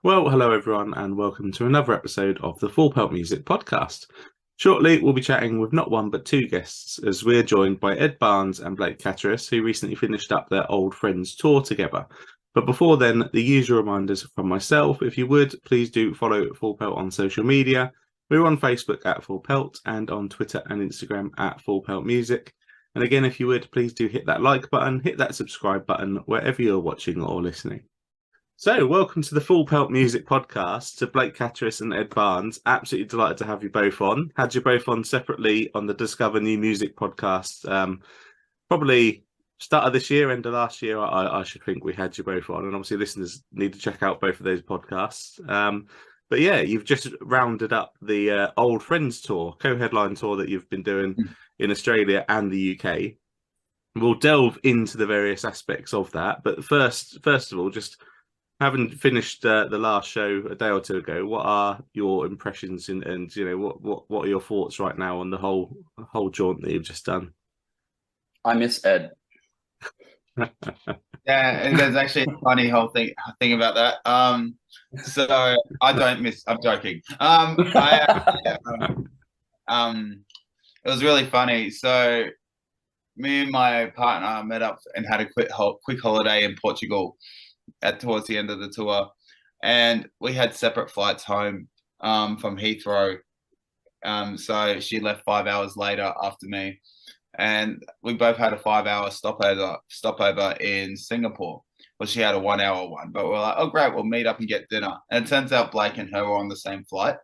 Well, hello everyone, and welcome to another episode of the Pelt Music Podcast. Shortly, we'll be chatting with not one but two guests, as we're joined by Ed Barnes and Blake Cateris, who recently finished up their Old Friends tour together. But before then, the usual reminders from myself. If you would, please do follow Full Pelt on social media. We're on Facebook at Full Pelt and on Twitter and Instagram at Full Pelt Music. And again, if you would, please do hit that like button, hit that subscribe button wherever you're watching or listening. So, welcome to the Full Pelt Music Podcast to Blake Cateris and Ed Barnes. Absolutely delighted to have you both on. Had you both on separately on the Discover New Music podcast. Probably start of this year, end of last year, I should think we had you both on. And obviously listeners need to check out both of those podcasts. But yeah, you've just rounded up the Old Friends tour, co-headline tour that you've been doing in Australia and the UK. We'll delve into the various aspects of that. But first of all, just having finished the last show a day or two ago, what are your impressions and you know what are your thoughts right now on the whole jaunt that you've just done? I miss Ed. Yeah, there's actually a funny whole thing about that. So I don't miss. I'm joking. It was really funny. So me and my partner met up and had a quick holiday in Portugal towards the end of the tour, and we had separate flights home from Heathrow. So she left 5 hours later after me, and we both had a 5-hour stopover in Singapore. Well, she had a 1-hour one, but we're like, oh great, we'll meet up and get dinner. And it turns out Blake and her were on the same flight.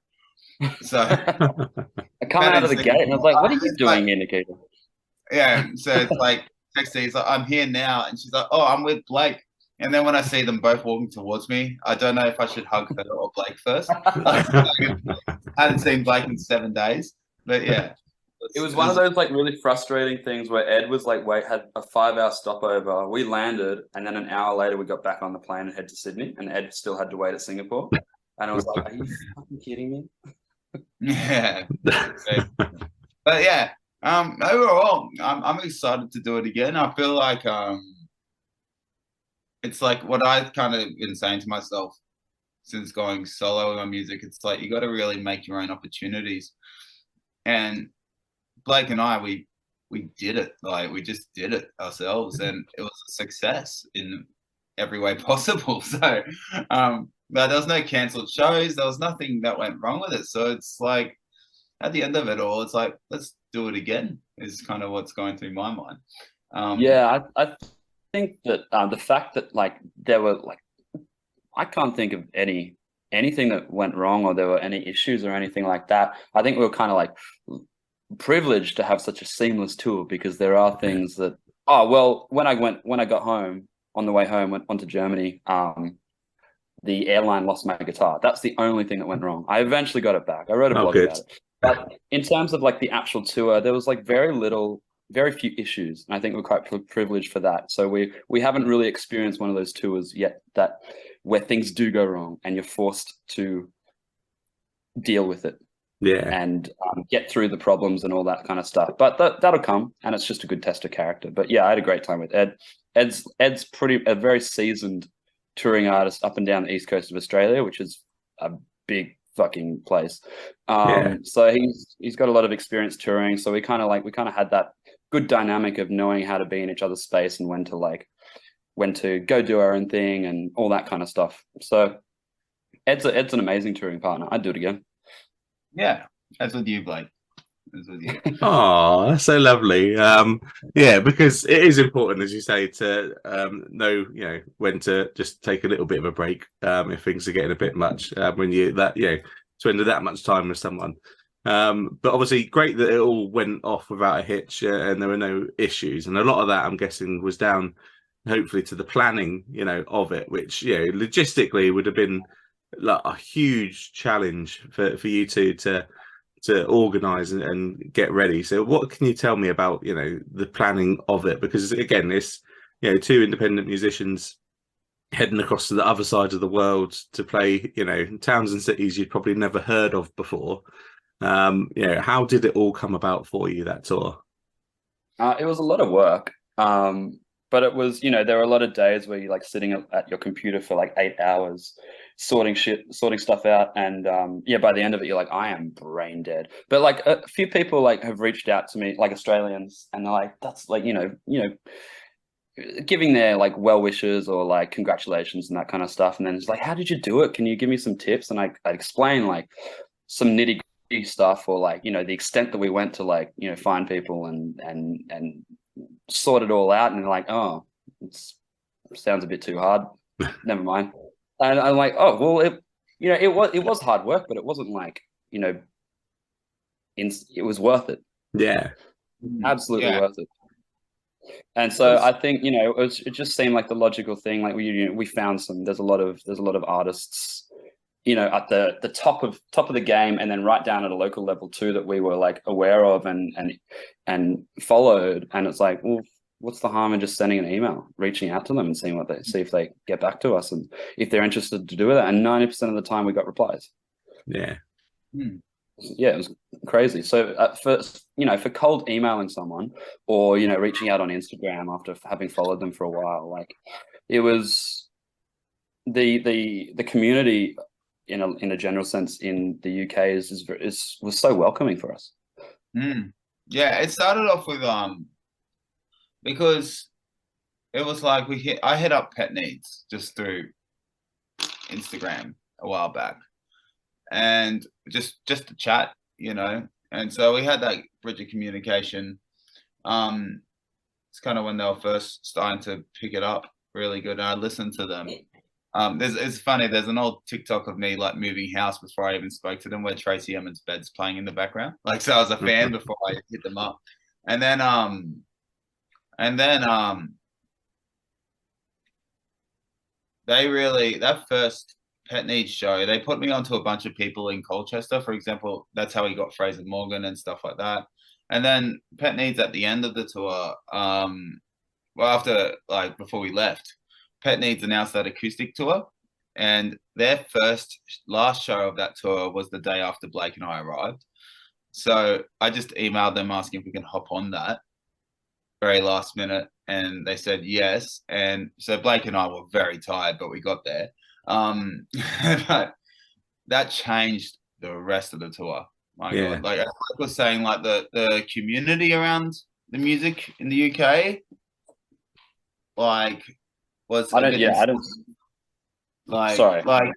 So I come out of the gate and I was like, what are you doing here, Nikita? Yeah, so it's like texting, he's like, I'm here now, and she's like, oh, I'm with Blake. And then when I see them both walking towards me, I don't know if I should hug her or Blake first. I hadn't seen Blake in 7 days, but yeah. It was one of those like really frustrating things where Ed was like, had a 5-hour stopover. We landed, and then an hour later we got back on the plane and head to Sydney, and Ed still had to wait at Singapore. And I was like, are you fucking kidding me? Yeah. But yeah, overall, I'm excited to do it again. I feel like it's like what I've kind of been saying to myself since going solo with my music. It's like you got to really make your own opportunities. And Blake and I, we did it. Like we just did it ourselves, and it was a success in every way possible. So, but there was no cancelled shows. There was nothing that went wrong with it. So it's like at the end of it all, it's like let's do it again. Is kind of what's going through my mind. I think that the fact that like there were like I can't think of anything that went wrong or there were any issues or anything like that. I think we were kind of like privileged to have such a seamless tour because there are things that when I got home on the way home went to Germany, the airline lost my guitar. That's the only thing that went wrong. I eventually got it back. I wrote a blog about it. But in terms of like the actual tour, there was like very few issues. And I think we're quite privileged for that. So we haven't really experienced one of those tours yet where things do go wrong and you're forced to deal with it. Yeah. And get through the problems and all that kind of stuff. But that'll come, and it's just a good test of character. But yeah, I had a great time with Ed. Ed's a very seasoned touring artist up and down the east coast of Australia, which is a big fucking place. So he's got a lot of experience touring. So we kind of had that good dynamic of knowing how to be in each other's space and when to go do our own thing and all that kind of stuff. So Ed's an amazing touring partner. I'd do it again. Yeah, that's with you, Blake. That's with you. Oh, that's so lovely. Yeah, because it is important, as you say, to know, when to just take a little bit of a break if things are getting a bit much. When you spend that much time with someone. But obviously, great that it all went off without a hitch and there were no issues. And a lot of that, I'm guessing, was down, hopefully, to the planning, of it, which, logistically would have been like a huge challenge for you two to organize and get ready. So what can you tell me about the planning of it? Because again, it's two independent musicians heading across to the other side of the world to play towns and cities you'd probably never heard of before. How did it all come about for you, that tour? It was a lot of work. But it was, there were a lot of days where you're like sitting at your computer for like 8 hours sorting stuff out, and by the end of it, you're like, I am brain dead. But like a few people like have reached out to me, like Australians, and they're like, that's like giving their like well wishes or like congratulations and that kind of stuff, and then it's like, how did you do it? Can you give me some tips? And I explain like some nitty gritty stuff, or like the extent that we went to like find people and sort it all out, and they're like, oh, it sounds a bit too hard. Never mind. And I'm like, oh well, it was hard work, but it wasn't like it was worth it. Yeah, absolutely worth it. And so I think it just seemed like the logical thing. Like we found there's a lot of artists at the top of the game, and then right down at a local level too, that we were like aware of and followed. And it's like, well, what's the harm in just sending an email, reaching out to them and see if they get back to us, and if they're interested to do it. And 90% of the time we got replies. Yeah. Yeah, it was crazy. So for cold emailing someone, or reaching out on Instagram after having followed them for a while, like it was the community in a general sense in the UK was so welcoming for us. Yeah, it started off with because it was like I hit up Pet Needs just through Instagram a while back, and just to chat, and so we had that bridge of communication. It's kind of when they were first starting to pick it up really good, and I listened to them. It's funny, there's an old TikTok of me like moving house before I even spoke to them, where Tracy Emin's bed's playing in the background, like, so I was a fan before I hit them up. And then that first Pet Needs show, they put me onto a bunch of people in Colchester, for example. That's how he got Fraser Morgan and stuff like that. And then Pet Needs at the end of the tour, before we left, Pet Needs announced that acoustic tour, and their last show of that tour was the day after Blake and I arrived. So I just emailed them asking if we can hop on that very last minute, and they said yes. And so Blake and I were very tired, but we got there. But that changed the rest of the tour. My God, like I was saying, like the community around the music in the UK, like was I don't. Like, sorry, like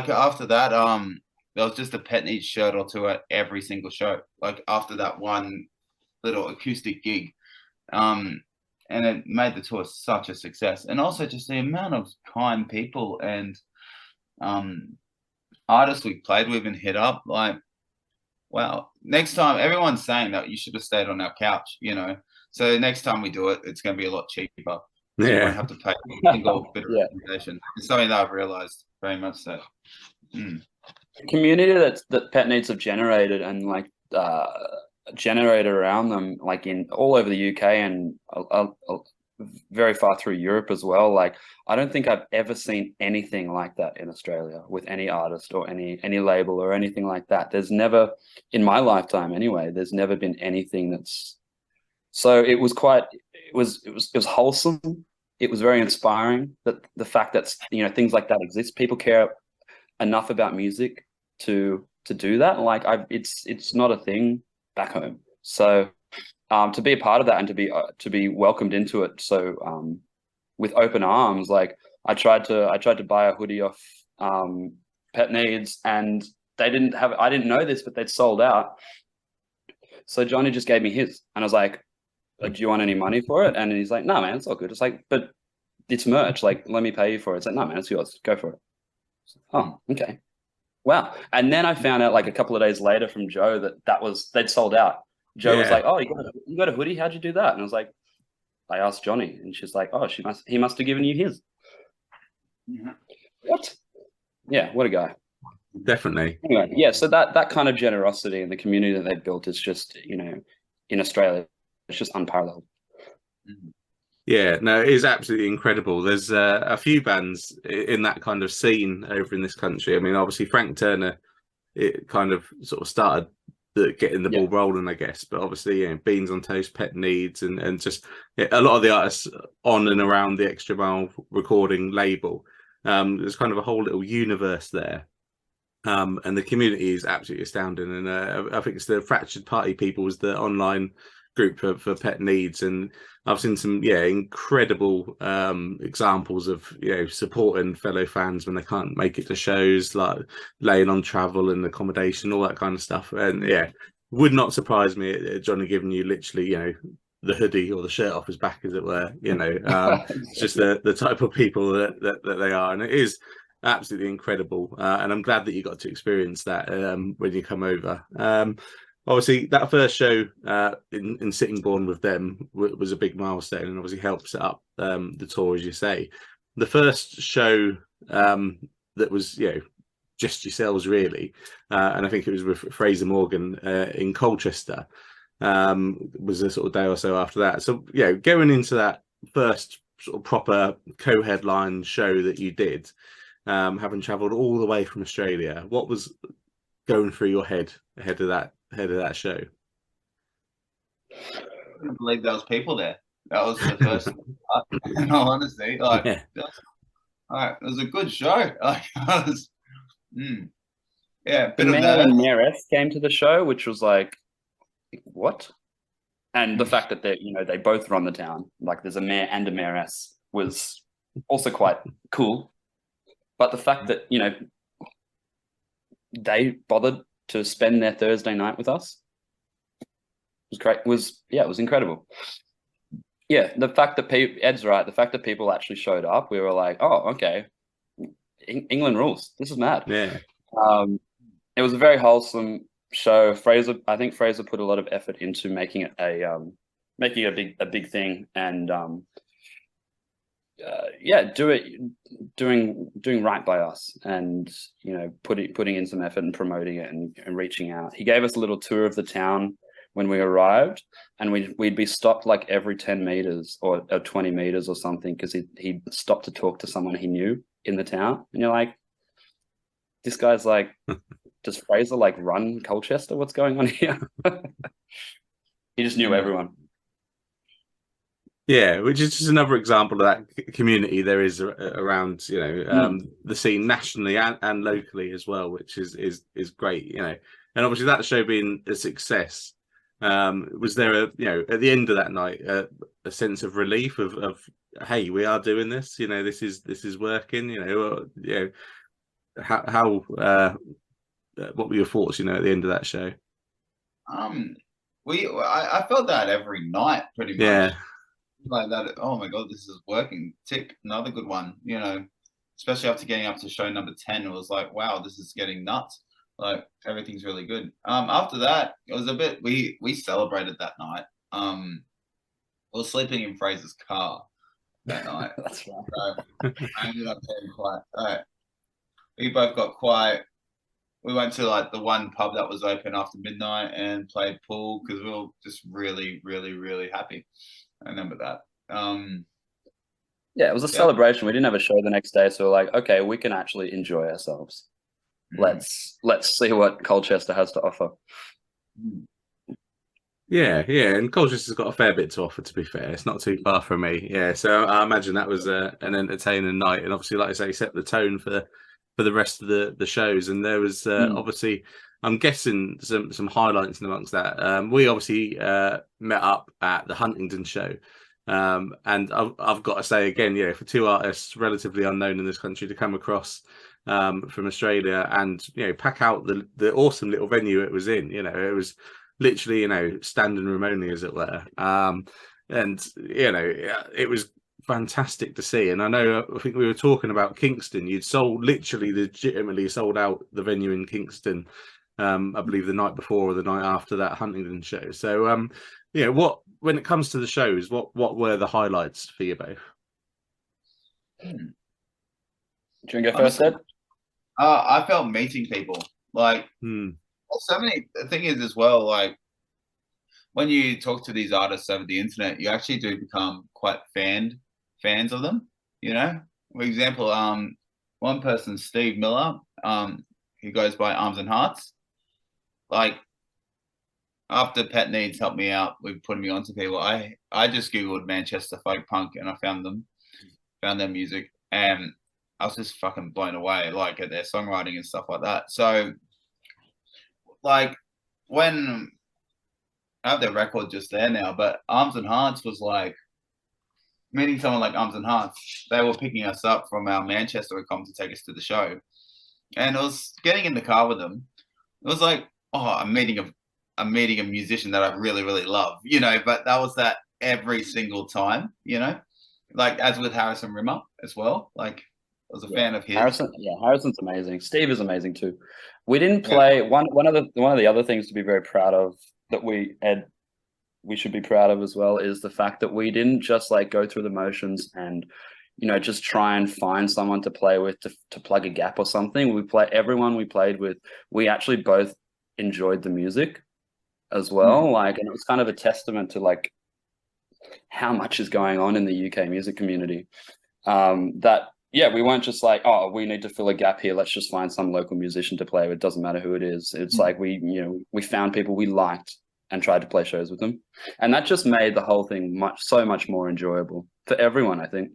after that, there was just a Pet Needs shirt or two at every single show. Like after that one little acoustic gig, and it made the tour such a success. And also just the amount of kind people and artists we played with and hit up. Like, wow, next time, everyone's saying that you should have stayed on our couch, So next time we do it, it's going to be a lot cheaper. So you won't have to pay a single bit of recommendation. It's something that I've realized very much so. The community that Pet Needs have generated, and like generated around them, like in all over the UK and very far through Europe as well. Like, I don't think I've ever seen anything like that in Australia with any artist or any label or anything like that. There's never, in my lifetime anyway, there's never been anything that's. So it was wholesome. It was very inspiring, that the fact that things like that exist. People care enough about music to do that. Like, it's not a thing back home. So to be a part of that and to be welcomed into it, so with open arms. Like, I tried to buy a hoodie off Pet Needs, and they didn't have. I didn't know this, but they'd sold out. So Johnny just gave me his, and I was like, do you want any money for it? And he's like, no, man, it's all good. It's like, but it's merch. Like, let me pay you for it. It's like, no, man, it's yours. Go for it. Oh, okay. Wow. And then I found out like a couple of days later from Joe they'd sold out. Joe was like, oh, you got a hoodie? How'd you do that? And I was like, I asked Johnny, and she's like, oh, he must have given you his. Mm-hmm. What? Yeah, what a guy. Definitely. Anyway, yeah, so that kind of generosity and the community that they've built is just, in Australia, it's just unparalleled. Yeah, no, it is absolutely incredible. There's a few bands in that kind of scene over in this country. I mean, obviously Frank Turner, it kind of sort of started getting the ball rolling, I guess. But obviously, Beans on Toast, Pet Needs, and just a lot of the artists on and around the Extra Mile recording label. There's kind of a whole little universe there. And the community is absolutely astounding. And I think it's the Fractured Party People was the online group for Pet Needs, and I've seen some incredible examples of supporting fellow fans when they can't make it to shows, like laying on travel and accommodation, all that kind of stuff. And would not surprise me at Johnny giving you literally the hoodie or the shirt off his back, as it were. It's just the type of people that they are, and it is absolutely incredible. And I'm glad that you got to experience that when you come over. Obviously, that first show in Sittingbourne with them was a big milestone, and obviously helped set up the tour, as you say. The first show that was, just yourselves really, and I think it was with Fraser Morgan in Colchester, was a sort of day or so after that. So, going into that first sort of proper co-headline show that you did, having travelled all the way from Australia, what was going through your head ahead of that show? I couldn't believe there was people there. That was the first. In all honesty, it was a good show. The mayor and mayoress came to the show, which was like, what? And the fact that they both run the town, like there's a mayor and a mayoress, was also quite cool. But the fact that they bothered to spend their Thursday night with us was great. It was incredible. Yeah, the fact that Ed's right. The fact that people actually showed up, we were like, oh, okay, England rules. This is mad. Yeah. It was a very wholesome show. I think Fraser put a lot of effort into making it a big thing, and doing right by us, and putting in some effort and promoting it and reaching out. He gave us a little tour of the town when we arrived, and we'd be stopped like every 10 meters or 20 meters or something, because he stopped to talk to someone he knew in the town, and you're like, this guy's like, does Fraser like run Colchester? What's going on here? He just knew everyone. Yeah, which is just another example of that community there is around, the scene nationally and locally as well, which is great, And obviously that show being a success, was there at the end of that night a sense of relief of hey, we are doing this, this is working, how what were your thoughts, at the end of that show? I felt that every night pretty much. Yeah. Like that, oh my god, this is working. Tick, another good one, especially after getting up to show number 10, it was like, wow, this is getting nuts. Like everything's really good. After that, it was a bit, we celebrated that night. We were sleeping in Fraser's car that night. That's right. So I ended up getting quiet. We both got quiet. We went to like the one pub that was open after midnight and played pool, because we were just really, really, really happy. I remember that. It was a celebration. We didn't have a show the next day, so we're like, okay, we can actually enjoy ourselves. Let's see what Colchester has to offer. Yeah, and Colchester's got a fair bit to offer, to be fair. It's not too far from me. Yeah, so I imagine that was an entertaining night, and obviously, like I say, set the tone for the rest of the shows. And there was obviously, I'm guessing, some highlights amongst that. We obviously met up at the Huntingdon show, and I've got to say again, for two artists relatively unknown in this country to come across from Australia and pack out the awesome little venue it was in. It was literally standing room only, as it were, and it was fantastic to see. And I think we were talking about Kingston. You'd legitimately sold out the venue in Kingston, I believe the night before or the night after that Huntingdon show. So when it comes to the shows, what were the highlights for you both? Do you want to go first, Ed? I felt meeting people. Like, so many. The thing is as well, like, when you talk to these artists over the internet, you actually do become quite fans of them. For example, one person, Steve Miller, who goes by Arms and Hearts. Like, after Pet Needs helped me out with putting me onto people, I just googled Manchester folk punk and I found their music, and I was just fucking blown away, like at their songwriting and stuff like that. So, like when I have their record just there now, but Arms and Hearts was like meeting someone like Arms and Hearts. They were picking us up from our Manchester com to take us to the show, and it was getting in the car with them. It was like, oh, I'm meeting a musician that I really, really love, you know. But that was that every single time, you know. Like as with Harrison Rimmer as well. Like I was a fan of his. Harrison's amazing. Steve is amazing too. We didn't play one of the other things to be very proud of that we should be proud of as well is the fact that we didn't just like go through the motions and just try and find someone to play with to plug a gap or something. Everyone we played with, we actually both enjoyed the music as well. Like, and it was kind of a testament to like how much is going on in the UK music community. We weren't just like, oh, we need to fill a gap here. Let's just find some local musician to play with. It doesn't matter who it is. It's like we found people we liked and tried to play shows with them. And that just made the whole thing so much more enjoyable for everyone, I think.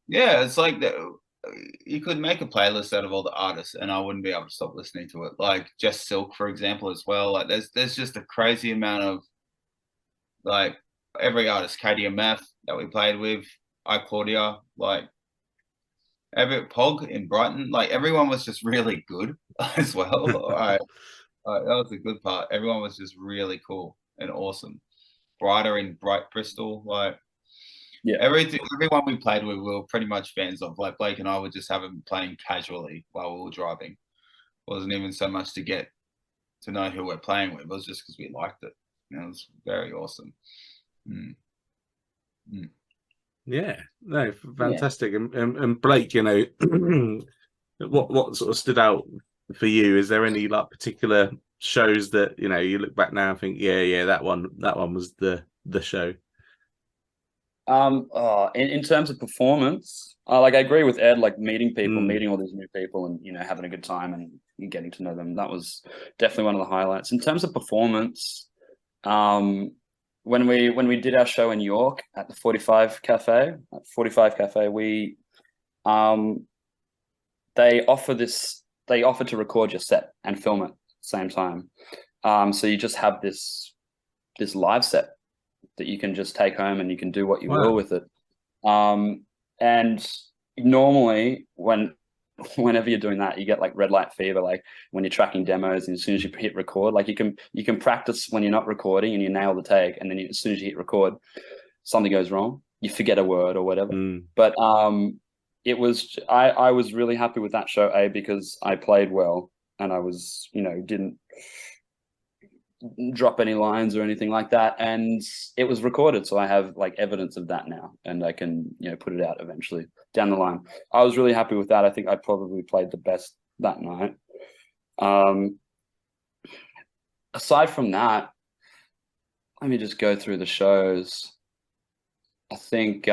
Yeah, it's like you could make a playlist out of all the artists and I wouldn't be able to stop listening to it. Like Jess Silk, for example, as well. Like there's just a crazy amount of like every artist, KDMF that we played with, Claudia, like every Pog in Brighton, like everyone was just really good as well. That was a good part. Everyone was just really cool and awesome. Brighter in Bristol, like everyone we played with, we were pretty much fans of. Like Blake and I would just have them playing casually while we were driving. It wasn't even so much to get to know who we're playing with. It was just because we liked it. And it was very awesome. Yeah, no, fantastic. And Blake, what sort of stood out for you? Is there any like particular shows that you look back now and think, yeah, that one was the show? In terms of performance, I agree with Ed, like meeting people, meeting all these new people and having a good time and getting to know them. That was definitely one of the highlights. In terms of performance, when we did our show in York at the 45 Cafe, we they offer to record your set and film it at the same time. So you just have this live set that you can just take home and you can do what you will with it. And normally whenever you're doing that, you get like red light fever, like when you're tracking demos and as soon as you hit record, like you can practice when you're not recording and you nail the take, and then as soon as you hit record, something goes wrong, you forget a word or whatever. But I was really happy with that show, because I played well and I was didn't drop any lines or anything like that, and it was recorded, so I have like evidence of that now, and I can put it out eventually down the line. I was really happy with that. I think I probably played the best that night. Aside from that, let me just go through the shows. I think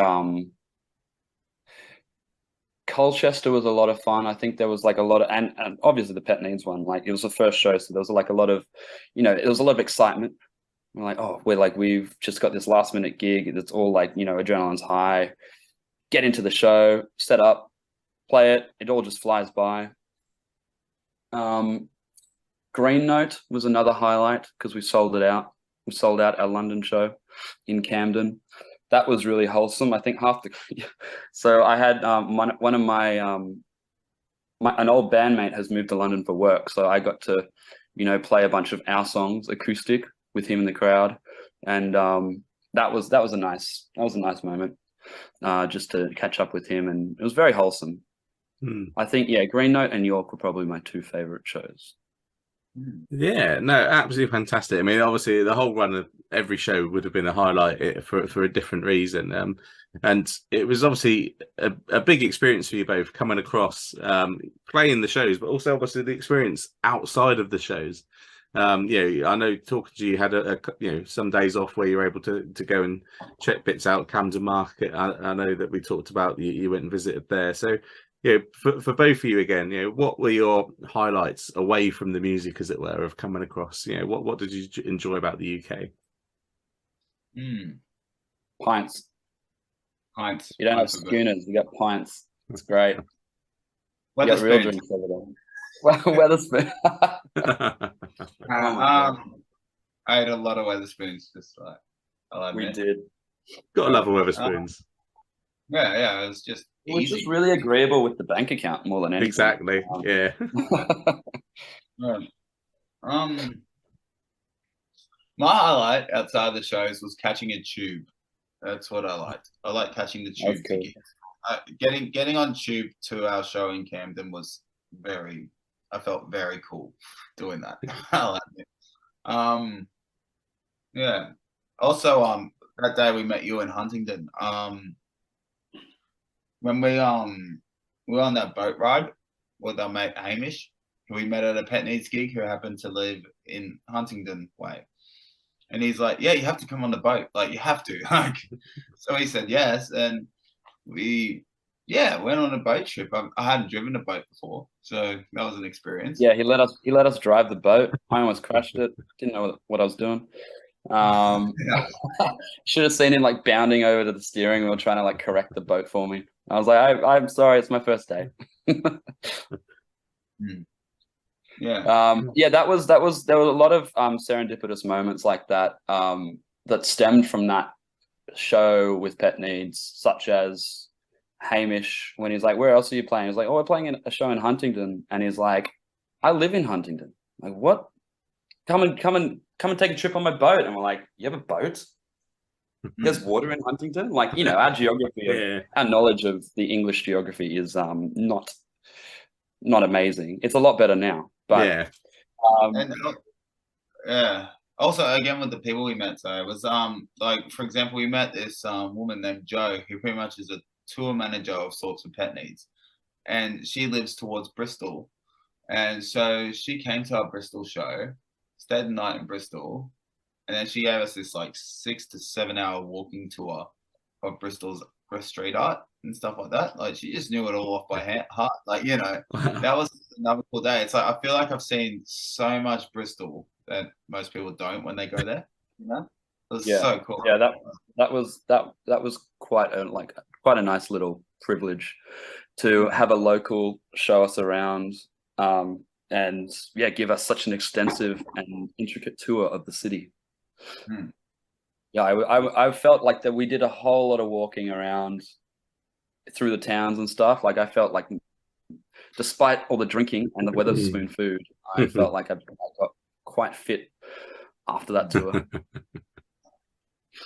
Colchester was a lot of fun. I think there was like a lot of, and obviously the Pet Needs one, like it was the first show, so there was like a lot of, it was a lot of excitement. We're like, oh, we've just got this last minute gig. It's all like, adrenaline's high. Get into the show, set up, play it. It all just flies by. Green Note was another highlight because we sold it out. We sold out our London show in Camden. That was really wholesome. I think so I had one of my an old bandmate has moved to London for work, so I got to play a bunch of our songs acoustic with him in the crowd, and that was a nice moment, just to catch up with him, and it was very wholesome. I think Green Note and York were probably my two favorite shows. Yeah, no, absolutely fantastic. I mean, obviously, the whole run of every show would have been a highlight for a different reason. And it was obviously a big experience for you both coming across, playing the shows, but also obviously the experience outside of the shows. I know talking to you had some days off where you were able to go and check bits out, Camden Market. I know that we talked about you went and visited there. So for both of you again, what were your highlights away from the music, as it were, of coming across? What did you enjoy about the UK? Pints. You don't have schooners, you got pints. It's great. You got real Weatherspoons. drinks over there. Weatherspoon. I ate a lot of Weatherspoons. Just like I'll admit. We did. Gotta love a Weatherspoons. Yeah. It was just It was easy. just really agreeable with the bank account more than anything. Exactly. Yeah. Yeah. My highlight outside the shows was catching a tube. That's what I liked. I like catching the tube. Cool. Getting on tube to our show in Camden was I felt very cool doing that. I'll admit. Yeah. Also, that day we met you in Huntingdon. When we were on that boat ride with our mate Hamish, who we met at a Pet Needs gig, who happened to live in Huntingdon way. And he's like, yeah, you have to come on the boat. Like, you have to. Like, so he said yes. And we went on a boat trip. I hadn't driven a boat before. So that was an experience. Yeah, he let us drive the boat. I almost crashed it. Didn't know what I was doing. Should have seen him like bounding over to the steering wheel trying to like correct the boat for me. I was like, I'm sorry, it's my first day. Yeah. There was a lot of serendipitous moments like that that stemmed from that show with Pet Needs, such as Hamish when he's like, where else are you playing? He's like, oh, we're playing a show in Huntingdon. And he's like, I live in Huntingdon. I'm like, what? Come and take a trip on my boat. And we're like, you have a boat? There's water in Huntingdon? Like, our geography, our knowledge of the English geography is not amazing. It's a lot better now. But also again with the people we met, so it was like, for example, we met this woman named Jo, who pretty much is a tour manager of sorts of Pet Needs, and she lives towards Bristol, and so she came to our Bristol show, stayed the night in Bristol, and then she gave us this like 6 to 7 hour walking tour of Bristol's street art and stuff like that. Like, she just knew it all off by heart. Like, that was another cool day. It's like, I feel like I've seen so much Bristol that most people don't when they go there. It was so cool. Yeah, that was quite a nice little privilege to have a local show us around, and give us such an extensive and intricate tour of the city. Yeah, I felt like that we did a whole lot of walking around through the towns and stuff. Like, I felt like, despite all the drinking and the Weatherspoon food, I felt like I got quite fit after that tour.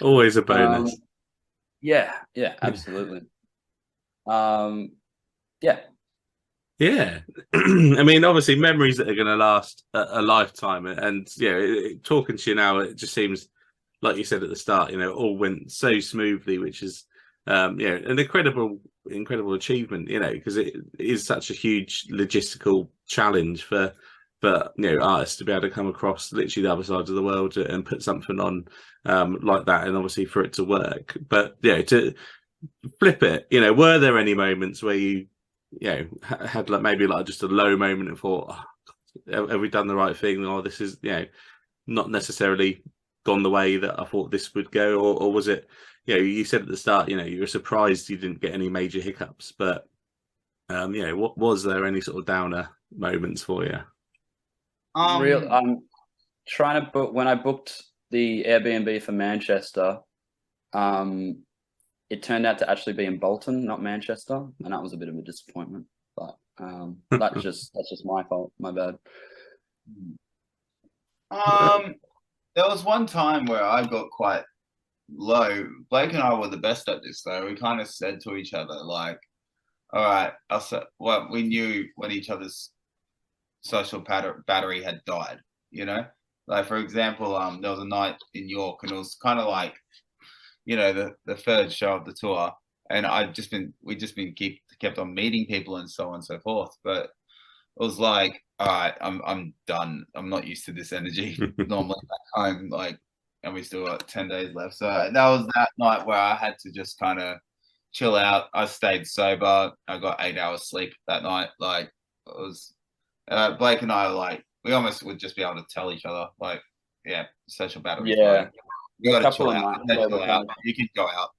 Always a bonus. Yeah, absolutely. Yeah. I mean, obviously, memories that are going to last a lifetime. And talking to you now, it just seems, like you said at the start, all went so smoothly, which is, an incredible achievement, because it is such a huge logistical challenge for artists to be able to come across literally the other side of the world and put something on like that, and obviously for it to work. But to flip it, were there any moments where you had like maybe like just a low moment and thought, have we done the right thing, or this is not necessarily gone the way that I thought this would go, or was it, you said at the start, you were surprised you didn't get any major hiccups, but what was there any sort of downer moments for you? I'm trying to book, when I booked the Airbnb for Manchester, it turned out to actually be in Bolton, not Manchester, and that was a bit of a disappointment. But that's just my fault, my bad. There was one time where I got quite low. Blake and I were the best at this, though. We kind of said to each other, like, all right, we knew when each other's social battery had died, Like, for example, there was a night in York, and it was kind of like, the third show of the tour, and we kept on meeting people and so on and so forth. But it was like, all right, I'm done. I'm not used to this energy normally back home, like, and we still got 10 days left. So that was that night where I had to just kind of chill out. I stayed sober. I got 8 hours sleep that night. Like, it was Blake and I, like, we almost would just be able to tell each other, like, social battery. Yeah. You got to chill out. You can go out,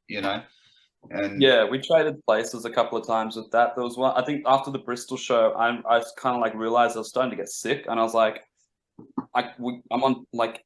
And Yeah, we traded places a couple of times with that. There was one, I think after the Bristol show, I kind of like realized I was starting to get sick, and I was like, I'm on like,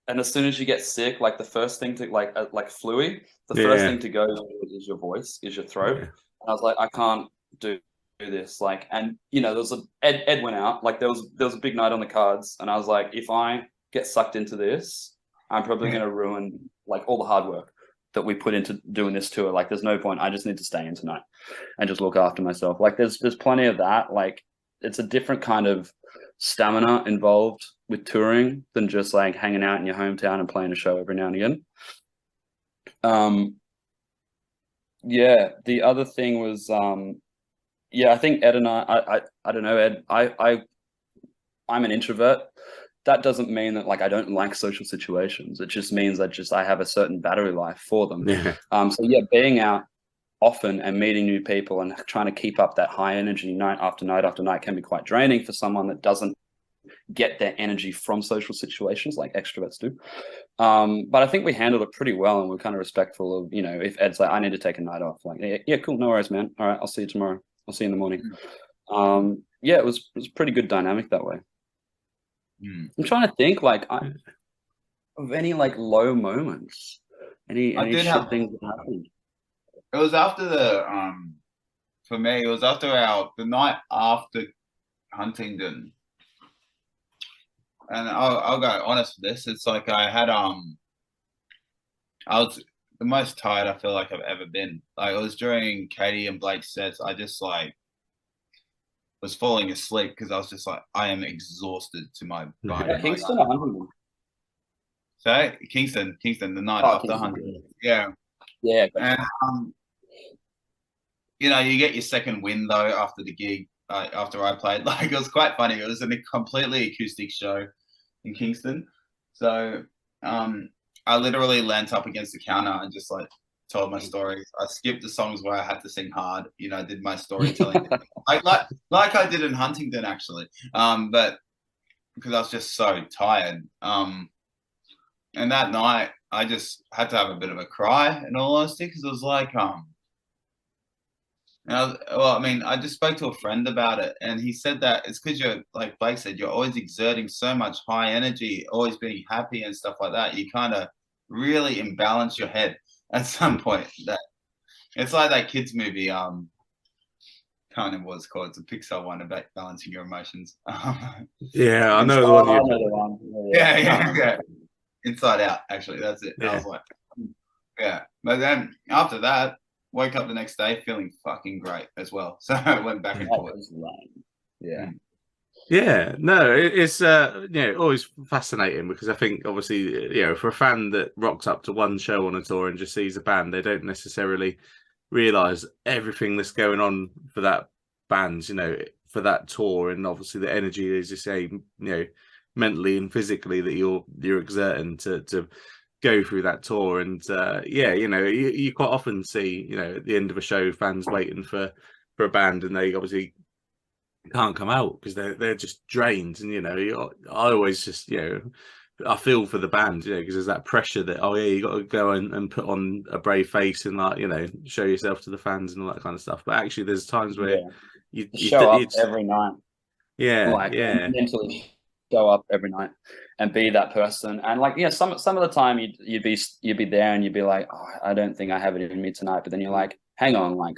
and as soon as you get sick, like the first thing to like flu, the first Yeah. thing to go is your voice, is your throat. Yeah. And I was like, I can't do this. Like, and there was Ed went out. Like there was a big night on the cards, and I was like, if I get sucked into this, I'm probably going to ruin like all the hard work that we put into doing this tour. Like, there's no point. I just need to stay in tonight and just look after myself. Like, there's plenty of that. Like, it's a different kind of stamina involved with touring than just like hanging out in your hometown and playing a show every now and again. Yeah, the other thing was, I think Ed and I don't know, Ed, I'm an introvert. That doesn't mean that like I don't like social situations. It just means that I have a certain battery life for them. Yeah. So yeah, being out often and meeting new people and trying to keep up that high energy night after night after night can be quite draining for someone that doesn't get their energy from social situations like extroverts do. But I think we handled it pretty well, and we're kind of respectful of, if Ed's like, I need to take a night off, like, yeah, cool, no worries, man. All right, I'll see you tomorrow. I'll see you in the morning. Yeah, it was pretty good dynamic that way. I'm trying to think like of any like low moments, any shit things that happened. It was after for me, it was after the night after Huntingdon. And I'll go honest with this. It's like I was the most tired I feel like I've ever been. Like, it was during Katie and Blake's sets. I just like was falling asleep because I was just like, I am exhausted to my bone. Yeah, Kingston or Huntingdon? So Kingston, the night after Kingston. Huntingdon. Yeah. Yeah. And you get your second win though after the gig. After I played, like, it was quite funny. It was a completely acoustic show in Kingston, so I literally leant up against the counter and just like told my stories. I skipped the songs where I had to sing hard. Did my storytelling like I did in Huntingdon actually, but because I was just so tired. And that night I just had to have a bit of a cry, in all honesty, because it was like I just spoke to a friend about it, and he said that it's because you're, like Blake said, you're always exerting so much high energy, always being happy and stuff like that. You kind of really imbalance your head at some point. That it's like that kids movie. Can't remember what it's called. It's a Pixar one about balancing your emotions. Yeah, I know the one. I know the one. Yeah. Inside Out. Actually, that's it. Yeah. I was like, yeah. But then after that, woke up the next day feeling fucking great as well. So I went back into it. Yeah. Yeah, no, it's always fascinating, because I think obviously, for a fan that rocks up to one show on a tour and just sees a band, they don't necessarily realize everything that's going on for that band, for that tour, and obviously the energy, as you say, mentally and physically, that you're exerting to go through that tour. And you quite often see, at the end of a show, fans waiting for a band, and they obviously can't come out because they're just drained. And I always just I feel for the band, because there's that pressure that, oh yeah, you got to go and put on a brave face and, like, show yourself to the fans and all that kind of stuff. But actually there's times where you show up every night. Mentally show up every night and be that person. And like, some of the time you'd be there and you'd be like, oh, I don't think I have it in me tonight. But then you're like, hang on, like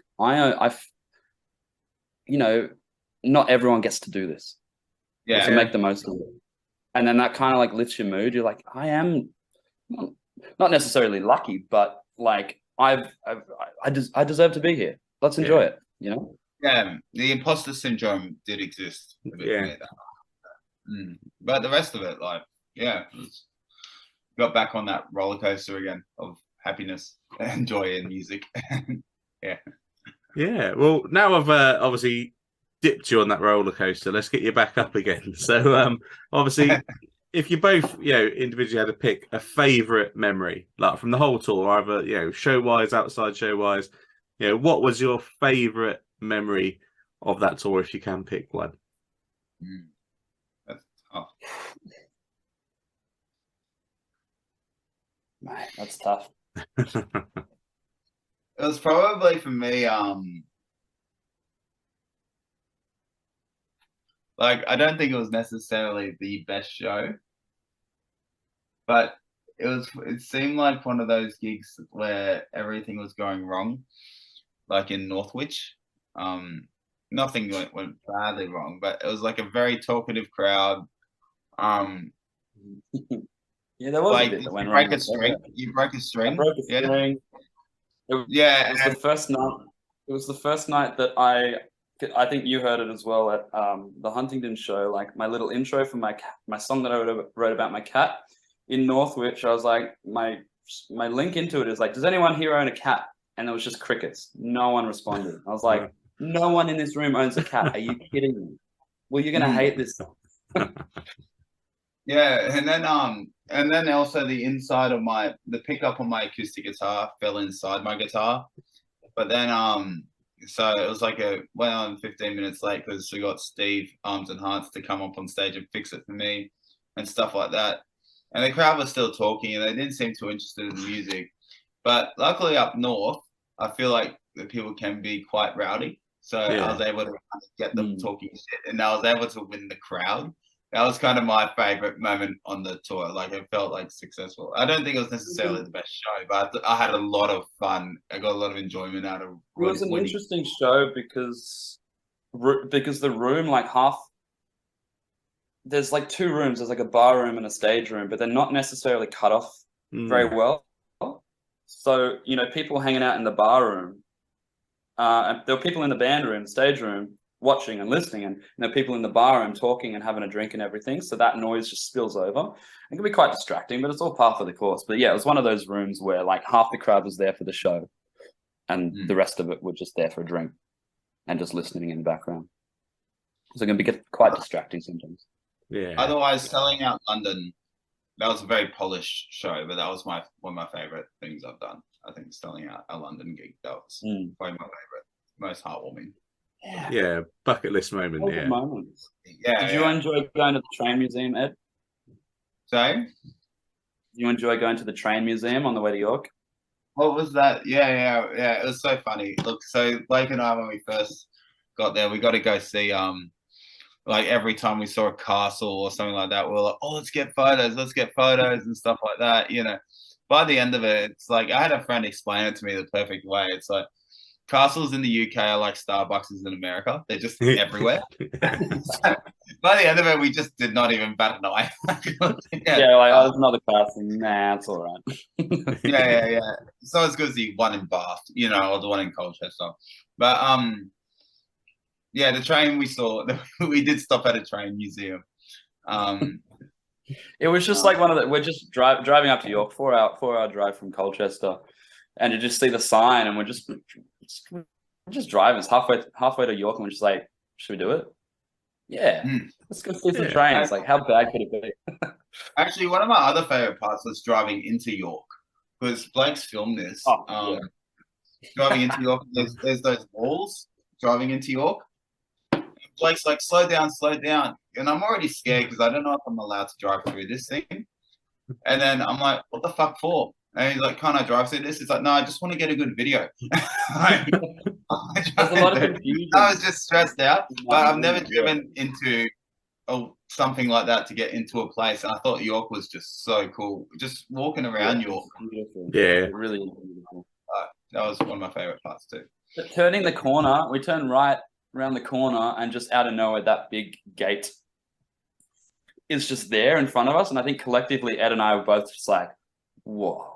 not everyone gets to do this. Yeah. So make the most of it. And then that kind of like lifts your mood. You're like, I am not necessarily lucky, but like I deserve to be here. Let's enjoy it. Yeah, the imposter syndrome did exist a bit. But the rest of it, like, got back on that roller coaster again of happiness and joy in music. Yeah. Well, now I've obviously dipped you on that roller coaster, let's get you back up again. So obviously, if you both individually had to pick a favorite memory, like from the whole tour, either show wise, outside show wise, what was your favorite memory of that tour, if you can pick one? That's tough. Mate, that's tough. It was probably for me, like I don't think it was necessarily the best show, but it seemed like one of those gigs where everything was going wrong, like in Northwich. Nothing went badly wrong, but it was like a very talkative crowd. Yeah, there was Like a bit that went you wrong. break a string. You broke a I string. broke a Yeah. string. Yeah. It was the first night. It was the first night that I think you heard it as well at the Huntington show. Like my little intro for my song that I wrote about my cat in Northwich. I was like my link into it is like, does anyone here own a cat? And there was just crickets. No one responded. I was like, no one in this room owns a cat. Are you kidding me? Well, you're gonna hate this song. Yeah, and then also the inside of the pickup on my acoustic guitar fell inside my guitar, but then so it was like went on 15 minutes late because we got Steve Arms and Hearts to come up on stage and fix it for me and stuff like that, and the crowd was still talking and they didn't seem too interested in the music, but luckily up north I feel like the people can be quite rowdy, so I was able to kind of get them talking shit, and I was able to win the crowd. That was kind of my favorite moment on the tour. Like it felt like successful. I don't think it was necessarily the best show, but I had a lot of fun. I got a lot of enjoyment out of. It was an interesting show because the room, like there's like two rooms. There's like a bar room and a stage room, but they're not necessarily cut off very well. So people hanging out in the bar room, and there were people in the band room, stage room, watching and listening, and there are people in the bar room talking and having a drink and everything, so that noise just spills over. It can be quite distracting, but it's all part of the course. But yeah, it was one of those rooms where like half the crowd was there for the show and the rest of it were just there for a drink and just listening in the background, so it can be quite distracting sometimes. Otherwise, selling out London, that was a very polished show, but that was one of my favorite things I've done. I think selling out a London gig, that was probably my favorite, most heartwarming. Yeah, bucket list moment. Moments. Yeah. Did you enjoy going to the train museum, Ed? Sorry? Did you enjoy going to the train museum on the way to York? What was that? Yeah. It was so funny. Look, so Blake and I, when we first got there, we got to go see like every time we saw a castle or something like that, we were like, oh, let's get photos and stuff like that. By the end of it, it's like I had a friend explain it to me the perfect way. It's like castles in the UK are like Starbucks in America. They're just everywhere. So, by the end of it, we just did not even bat an eye. There's another castle. Nah, it's all right. Yeah. So as good as the one in Bath, or the one in Colchester. But the train we saw, we did stop at a train museum. It was just like we're just driving up to York, 4-hour drive from Colchester, and you just see the sign, and we're just driving. It's halfway to York, and we're just like, should we do it? Yeah, let's go see some trains. Like, how bad could it be? Actually, one of my other favorite parts was driving into York, because Blake's filmed this. Driving into York, there's those walls driving into York. Blake's like, slow down, and I'm already scared because I don't know if I'm allowed to drive through this thing. And then I'm like, what the fuck for? And he's like, can't I drive through this? It's like, no, I just want to get a good video. There's a lot of confusion. I was just stressed out, but I've never driven into something like that to get into a place. And I thought York was just so cool. Just walking around York. Yeah. It really is beautiful. That was one of my favorite parts too. But turning the corner, we turn right around the corner, and just out of nowhere, that big gate is just there in front of us. And I think collectively, Ed and I were both just like, whoa.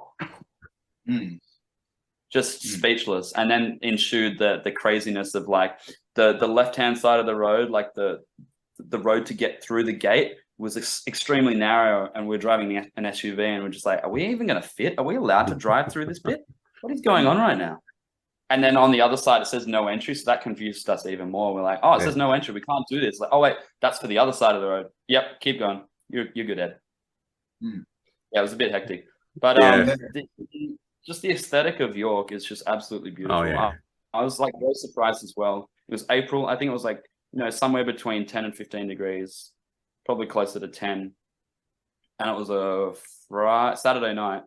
Just speechless. And then ensued the craziness of like the left-hand side of the road, like the road to get through the gate was extremely narrow, and we're driving an SUV, and we're just like, are we even going to fit? Are we allowed to drive through this bit? What is going on right now? And then on the other side, it says no entry. So that confused us even more. We're like, oh, it says no entry. We can't do this. Like, oh, wait, that's for the other side of the road. Yep, keep going. You're good, Ed. Yeah, it was a bit hectic. But just the aesthetic of York is just absolutely beautiful. Oh, yeah. I was like very surprised as well. It was April. I think it was like, somewhere between 10 and 15 degrees, probably closer to 10. And it was a Saturday night.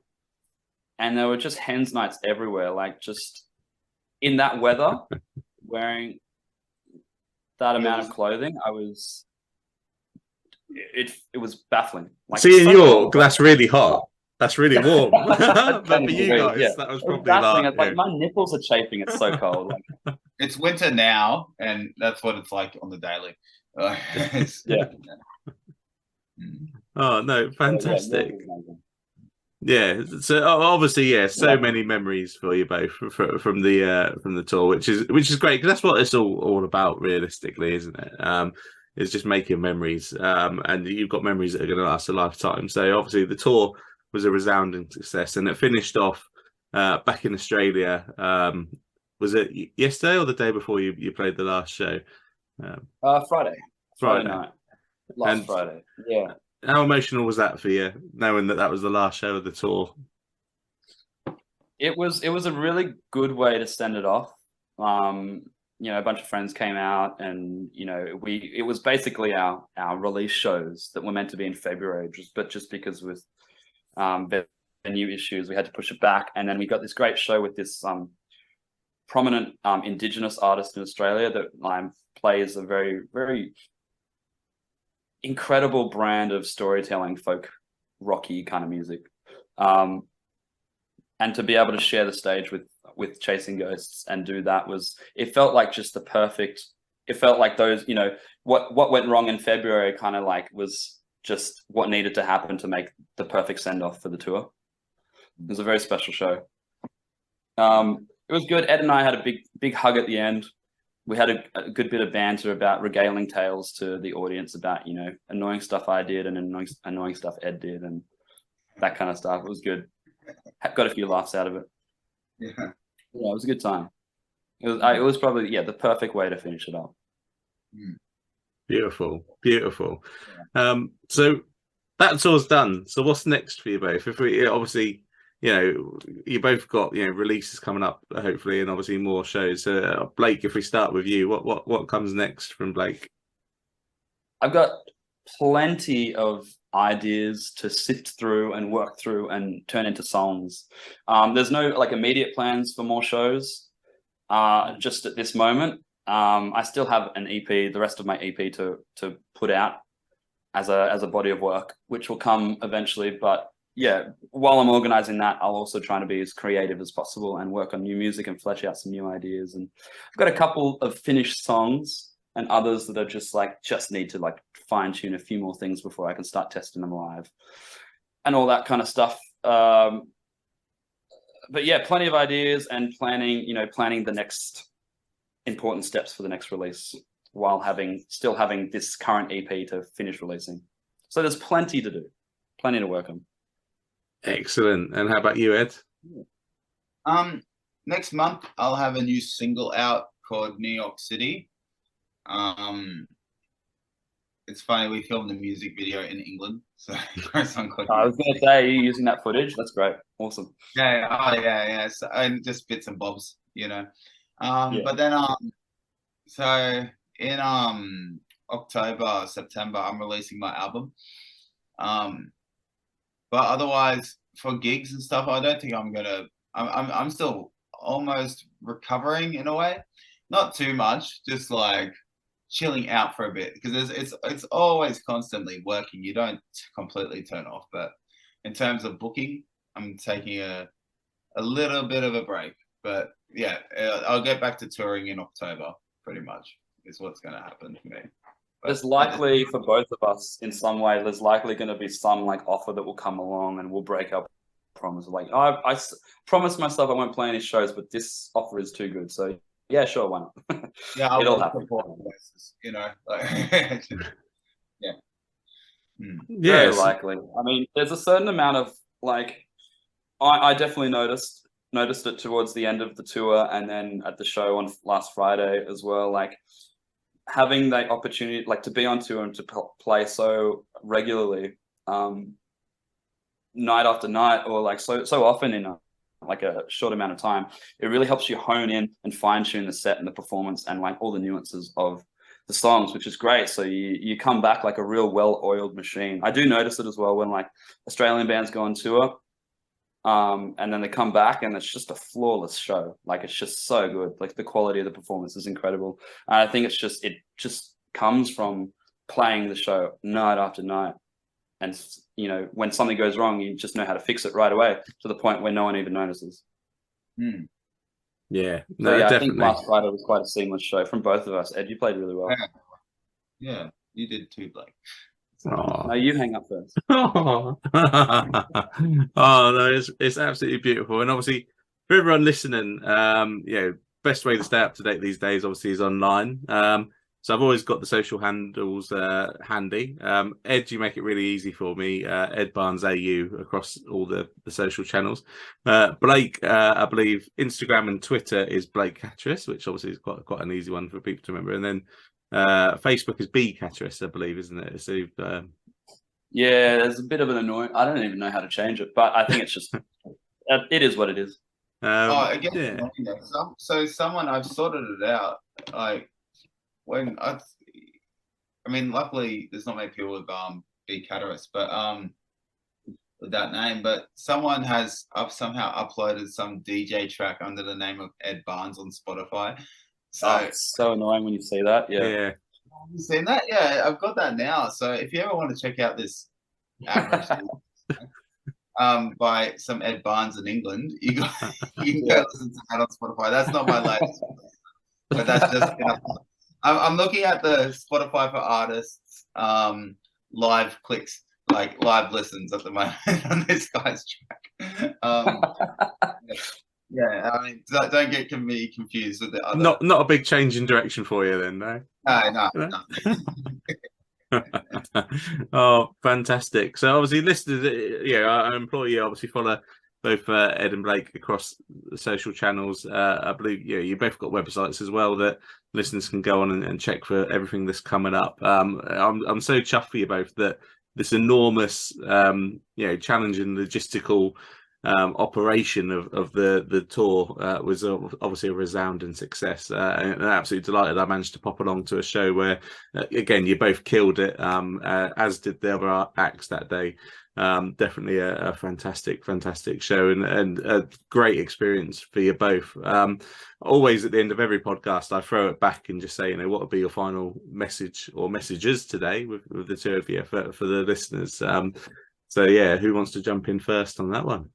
And there were just hens nights everywhere, like just in that weather, wearing that amount of clothing, it was baffling. Like, See, in so York, cold. that's really hot. That's really warm. But for you degrees, guys, that was It probably baffling. like, It's like my nipples are chafing. It's so cold. Like, It's winter now, and that's what it's like on the daily. yeah. Oh no, fantastic. York is amazing. Yeah, so obviously, yeah, so Yeah. many memories for you both from the tour, which is great because that's what it's all about, realistically, isn't it? It's just making memories, and you've got memories that are going to last a lifetime. So obviously, the tour was a resounding success, and it finished off back in Australia. Was it yesterday or the day before you played the last show? Friday night, last And Friday. Yeah. how emotional was that for you, knowing that was the last show of the tour? It was a really good way to send it off. A bunch of friends came out, and it was basically our release shows that were meant to be in February, but just because with venue issues, we had to push it back. And then we got this great show with this prominent Indigenous artist in Australia that plays a very, very incredible brand of storytelling, folk rocky kind of music. And to be able to share the stage with Chasing Ghosts and do that it felt like just the perfect, it felt like those, what went wrong in February kind of like was just what needed to happen to make the perfect send-off for the tour. It was a very special show. It was good. Ed and I had a big hug at the end. We had a good bit of banter about regaling tales to the audience about, annoying stuff I did and annoying stuff Ed did and that kind of stuff. It was good. Got a few laughs out of it. Yeah, it was a good time. It was probably the perfect way to finish it off. Beautiful. So that tour's done. So what's next for you both? If we obviously, you both got releases coming up, hopefully, and obviously more shows. Blake, if we start with you, what comes next from Blake? I've got plenty of ideas to sift through and work through and turn into songs. There's no immediate plans for more shows just at this moment. I still have an EP, the rest of my EP to put out as a body of work, which will come eventually. But yeah, while I'm organizing that, I'll also try to be as creative as possible and work on new music and flesh out some new ideas. And I've got a couple of finished songs and others that are just need to fine tune a few more things before I can start testing them live and all that kind of stuff. But yeah, plenty of ideas and planning the next important steps for the next release while still having this current EP to finish releasing. So there's plenty to do, plenty to work on. Excellent. And how about you, Ed? Next month I'll have a new single out called New York City. It's funny, we filmed the music video in England, so I was going to say, are you using that footage? That's great, awesome. Yeah. So, and just bits and bobs, But then, so in October, September, I'm releasing my album. But otherwise, for gigs and stuff, I don't think I'm gonna. I'm still almost recovering in a way, not too much, just chilling out for a bit because it's always constantly working. You don't completely turn off, but in terms of booking, I'm taking a little bit of a break. But yeah, I'll get back to touring in October. Pretty much is what's going to happen to me. But there's likely for both of us in some way. There's likely going to be some offer that will come along, and we'll break up. Promise I promised myself I won't play any shows, but this offer is too good. So yeah, sure, why not? Yeah, it'll happen. Yeah. Very likely. I mean, there's a certain amount of I definitely noticed it towards the end of the tour and then at the show on last Friday as well. Having that opportunity, to be on tour and to play so regularly, night after night, or so often in a short amount of time, it really helps you hone in and fine tune the set and the performance and all the nuances of the songs, which is great. So you come back like a real well-oiled machine. I do notice it as well when Australian bands go on tour. And then they come back and it's just a flawless show. Like, it's just so good. Like, the quality of the performance is incredible. And I think it just comes from playing the show night after night. And, you know, when something goes wrong, you just know how to fix it right away, to the point where no one even notices. Yeah. So, No, yeah, definitely. I think last Friday was quite a seamless show from both of us. Ed, you played really well. Yeah, you did too, Blake. Oh. No, you hang up first. Oh, no, it's absolutely beautiful. And obviously, for everyone listening, best way to stay up to date these days, obviously, is online. So I've always got the social handles handy. Ed, you make it really easy for me. Ed Barnes AU across all the social channels. Blake, I believe Instagram and Twitter is Blake Cateris, which obviously is quite an easy one for people to remember. And then Facebook is B Cateris, I believe, isn't it? So yeah, there's a bit of an annoying. I don't even know how to change it, but I think it's just it is what it is. Again, so someone, I've sorted it out. Like, when luckily there's not many people with B Cateris, but with that name. But someone has somehow uploaded some DJ track under the name of Ed Barnes on Spotify. So it's so annoying when you see that. Yeah. Have you seen that? Yeah, I've got that now. So if you ever want to check out this average by some Ed Barnes in England, you can go listen to that on Spotify. That's not my latest, but that's just I'm looking at the Spotify for artists live clicks, like live listens at the moment on this guy's track. Yeah, I mean, don't get me confused with the other. Not a big change in direction for you then, no? No. Oh, fantastic! So obviously, listeners, our employee obviously follow both Ed and Blake across the social channels. I believe you both got websites as well that listeners can go on and check for everything that's coming up. I'm so chuffed for you both that this enormous, challenging logistical operation of the tour was obviously a resounding success, and absolutely delighted I managed to pop along to a show where again you both killed it, as did the other acts that day. Definitely a fantastic show and a great experience for you both. Always at the end of every podcast I throw it back and just say, what would be your final message or messages today with the two of you for the listeners. So yeah, who wants to jump in first on that one?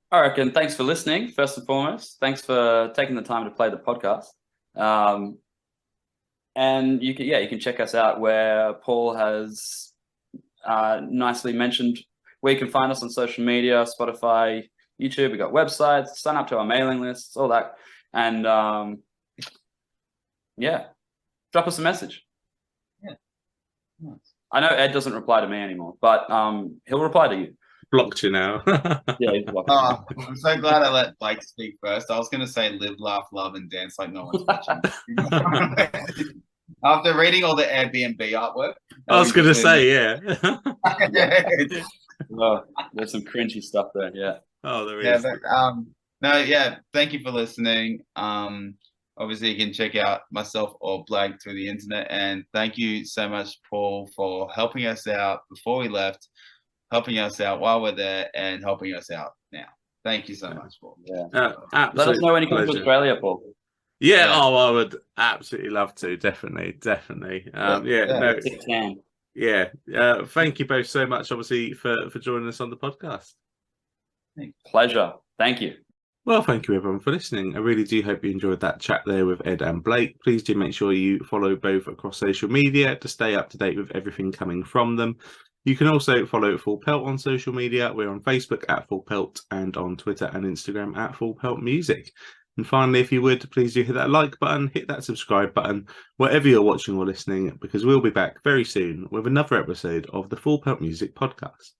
I reckon thanks for listening, first and foremost. Thanks for taking the time to play the podcast. And you can check us out where Paul has nicely mentioned where you can find us on social media, Spotify, YouTube. We've got websites, sign up to our mailing lists, all that. And drop us a message. Yeah. Nice. I know Ed doesn't reply to me anymore, but he'll reply to you. Blocked you now. Yeah, he's blocked. I'm so glad I let Blake speak first. I was going to say live, laugh, love, and dance like no one's watching. After reading all the Airbnb artwork. I was going to say, yeah. Well, there's some cringy stuff there, yeah. Oh, there is. Thank you for listening. Obviously, you can check out myself or Blake through the internet. And thank you so much, Paul, for helping us out before we left, helping us out while we're there, and helping us out now. Thank you so much, Paul. Yeah. Let us know when you come to Australia, Paul. Yeah, I would absolutely love to. Definitely. Thank you both so much, obviously, for joining us on the podcast. Pleasure. Thank you. Well, thank you everyone for listening. I really do hope you enjoyed that chat there with Ed and Blake. Please do make sure you follow both across social media to stay up to date with everything coming from them. You can also follow Full Pelt on social media. We're on Facebook at Full Pelt and on Twitter and Instagram at Full Pelt Music. And finally, if you would, please do hit that like button, hit that subscribe button, wherever you're watching or listening, because we'll be back very soon with another episode of the Full Pelt Music Podcast.